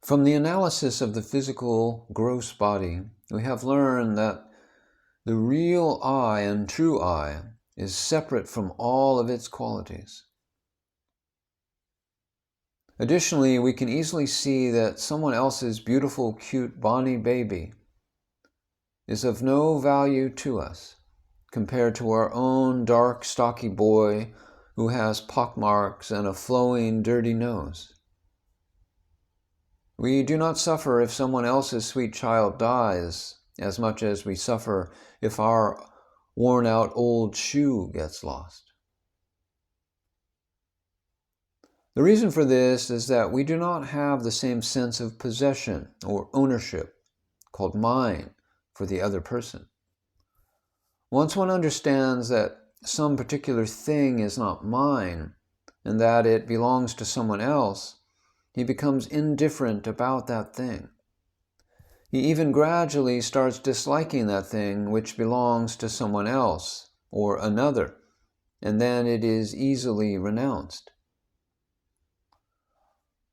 From the analysis of the physical gross body, we have learned that the real I and true I is separate from all of its qualities. Additionally, we can easily see that someone else's beautiful, cute, bonny baby is of no value to us compared to our own dark, stocky boy who has pockmarks and a flowing, dirty nose. We do not suffer if someone else's sweet child dies as much as we suffer if our worn-out old shoe gets lost. The reason for this is that we do not have the same sense of possession or ownership, called mine, for the other person. Once one understands that some particular thing is not mine and that it belongs to someone else, he becomes indifferent about that thing. He even gradually starts disliking that thing which belongs to someone else or another, and then it is easily renounced.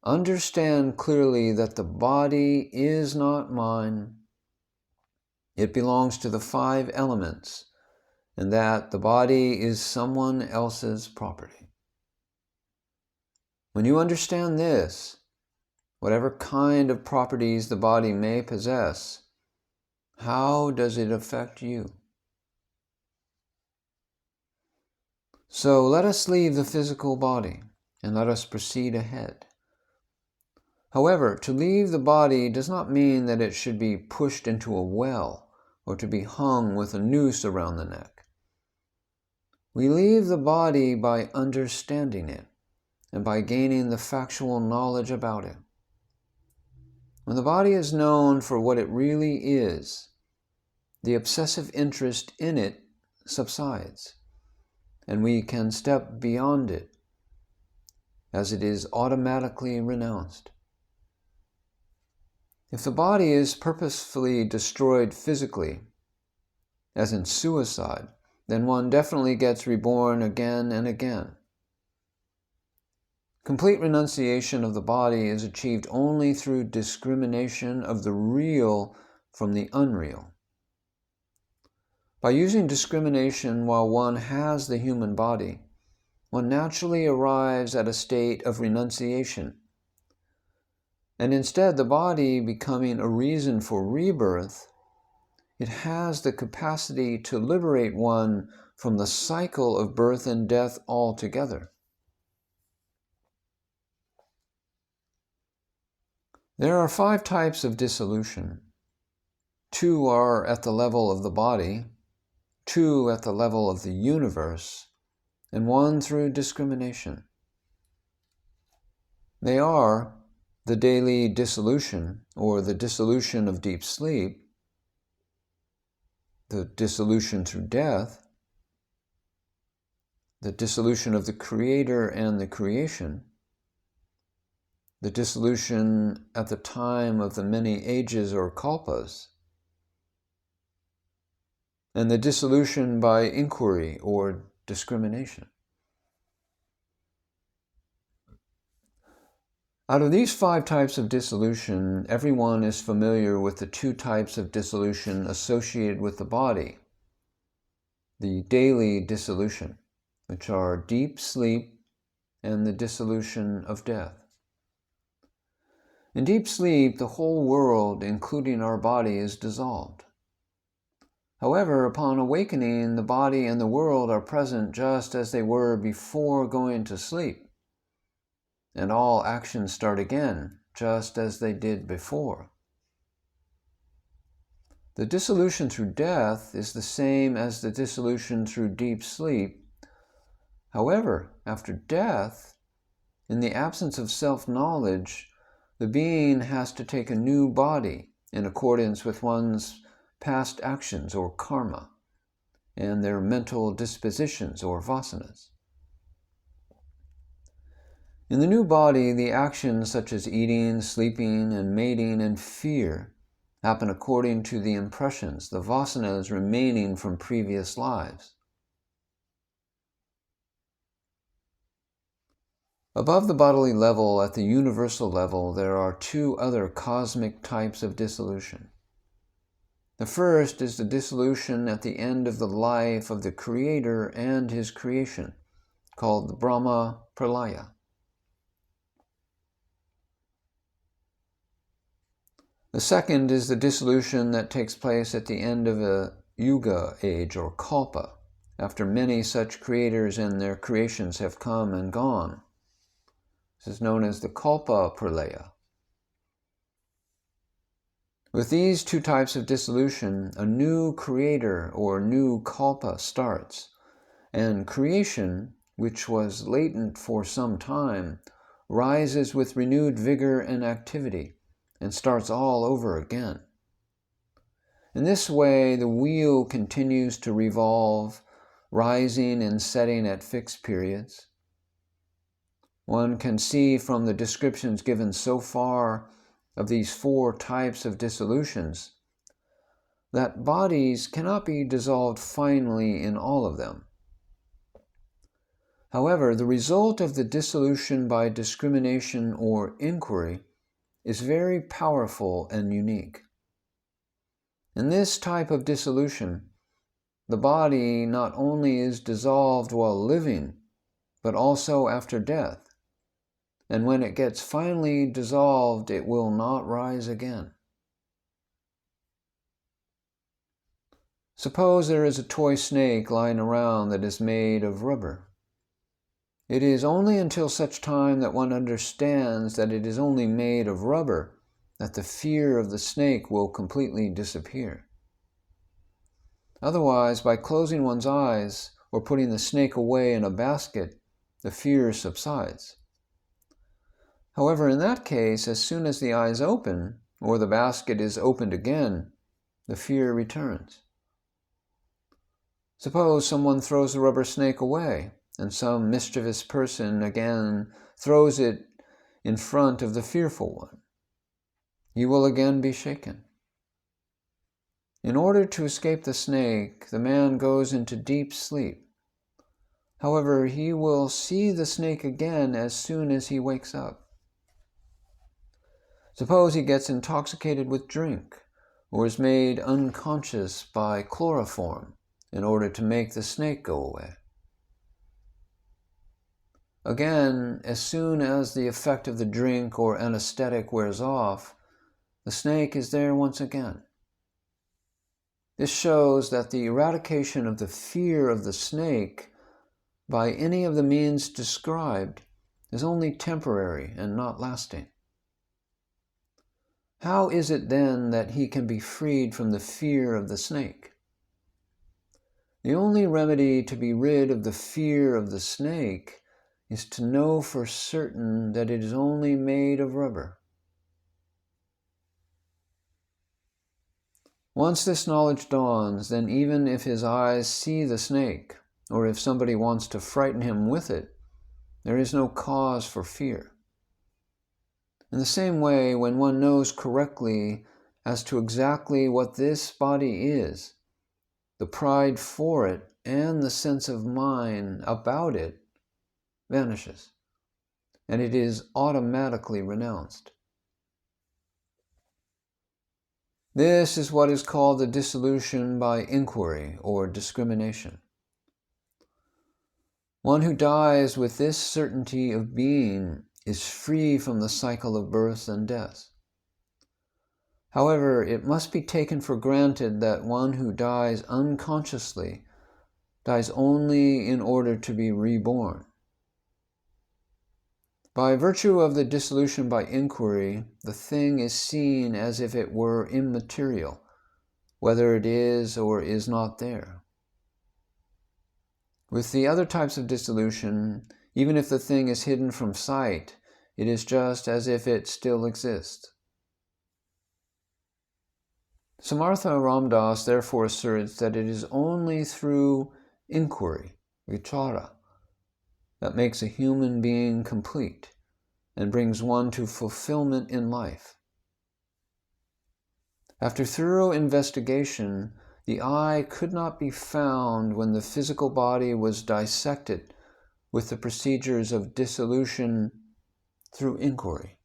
Understand clearly that the body is not mine. It belongs to the 5 elements, and that the body is someone else's property. When you understand this, whatever kind of properties the body may possess, how does it affect you? So let us leave the physical body and let us proceed ahead. However, to leave the body does not mean that it should be pushed into a well or to be hung with a noose around the neck. We leave the body by understanding it and by gaining the factual knowledge about it. When the body is known for what it really is, the obsessive interest in it subsides, and we can step beyond it as it is automatically renounced. If the body is purposefully destroyed physically, as in suicide, then one definitely gets reborn again and again. Complete renunciation of the body is achieved only through discrimination of the real from the unreal. By using discrimination while one has the human body, one naturally arrives at a state of renunciation. And instead, the body becoming a reason for rebirth, it has the capacity to liberate one from the cycle of birth and death altogether. There are 5 types of dissolution. 2 are at the level of the body, 2 at the level of the universe, and 1 through discrimination. They are the daily dissolution, or the dissolution of deep sleep, the dissolution through death, the dissolution of the Creator and the creation, the dissolution at the time of the many ages or kalpas, and the dissolution by inquiry or discrimination. Out of these 5 types of dissolution, everyone is familiar with the 2 types of dissolution associated with the body, the daily dissolution, which are deep sleep and the dissolution of death. In deep sleep, the whole world, including our body, is dissolved. However, upon awakening, the body and the world are present just as they were before going to sleep, and all actions start again, just as they did before. The dissolution through death is the same as the dissolution through deep sleep. However, after death, in the absence of self-knowledge, the being has to take a new body in accordance with one's past actions or karma, and their mental dispositions or vasanas. In the new body, the actions such as eating, sleeping, and mating and fear happen according to the impressions, the vasanas remaining from previous lives. Above the bodily level, at the universal level, there are two other cosmic types of dissolution. The first is the dissolution at the end of the life of the Creator and his creation, called the Brahma Pralaya. The second is the dissolution that takes place at the end of a Yuga age or Kalpa, after many such creators and their creations have come and gone. This is known as the Kalpa Pralaya. With these two types of dissolution, a new creator or new Kalpa starts, and creation, which was latent for some time, rises with renewed vigor and activity, and starts all over again. In this way, the wheel continues to revolve, rising and setting at fixed periods. One can see from the descriptions given so far of these four types of dissolutions that bodies cannot be dissolved finally in all of them. However, the result of the dissolution by discrimination or inquiry is very powerful and unique. In this type of dissolution, the body not only is dissolved while living, but also after death. And when it gets finally dissolved, it will not rise again. Suppose there is a toy snake lying around that is made of rubber. It is only until such time that one understands that it is only made of rubber that the fear of the snake will completely disappear. Otherwise, by closing one's eyes or putting the snake away in a basket, the fear subsides. However, in that case, as soon as the eyes open, or the basket is opened again, the fear returns. Suppose someone throws the rubber snake away, and some mischievous person again throws it in front of the fearful one. You will again be shaken. In order to escape the snake, the man goes into deep sleep. However, he will see the snake again as soon as he wakes up. Suppose he gets intoxicated with drink, or is made unconscious by chloroform in order to make the snake go away. Again, as soon as the effect of the drink or anesthetic wears off, the snake is there once again. This shows that the eradication of the fear of the snake by any of the means described is only temporary and not lasting. How is it then that he can be freed from the fear of the snake? The only remedy to be rid of the fear of the snake is to know for certain that it is only made of rubber. Once this knowledge dawns, then even if his eyes see the snake, or if somebody wants to frighten him with it, there is no cause for fear. In the same way, when one knows correctly as to exactly what this body is, the pride for it and the sense of mine about it vanishes, and it is automatically renounced. This is what is called the dissolution by inquiry or discrimination. One who dies with this certainty of being is free from the cycle of birth and death. However, it must be taken for granted that one who dies unconsciously dies only in order to be reborn. By virtue of the dissolution by inquiry, the thing is seen as if it were immaterial, whether it is or is not there. With the other types of dissolution, even if the thing is hidden from sight, it is just as if it still exists. Samartha Ramdas therefore asserts that it is only through inquiry, vichara, that makes a human being complete and brings one to fulfillment in life. After thorough investigation, the I could not be found when the physical body was dissected with the procedures of dissolution through inquiry.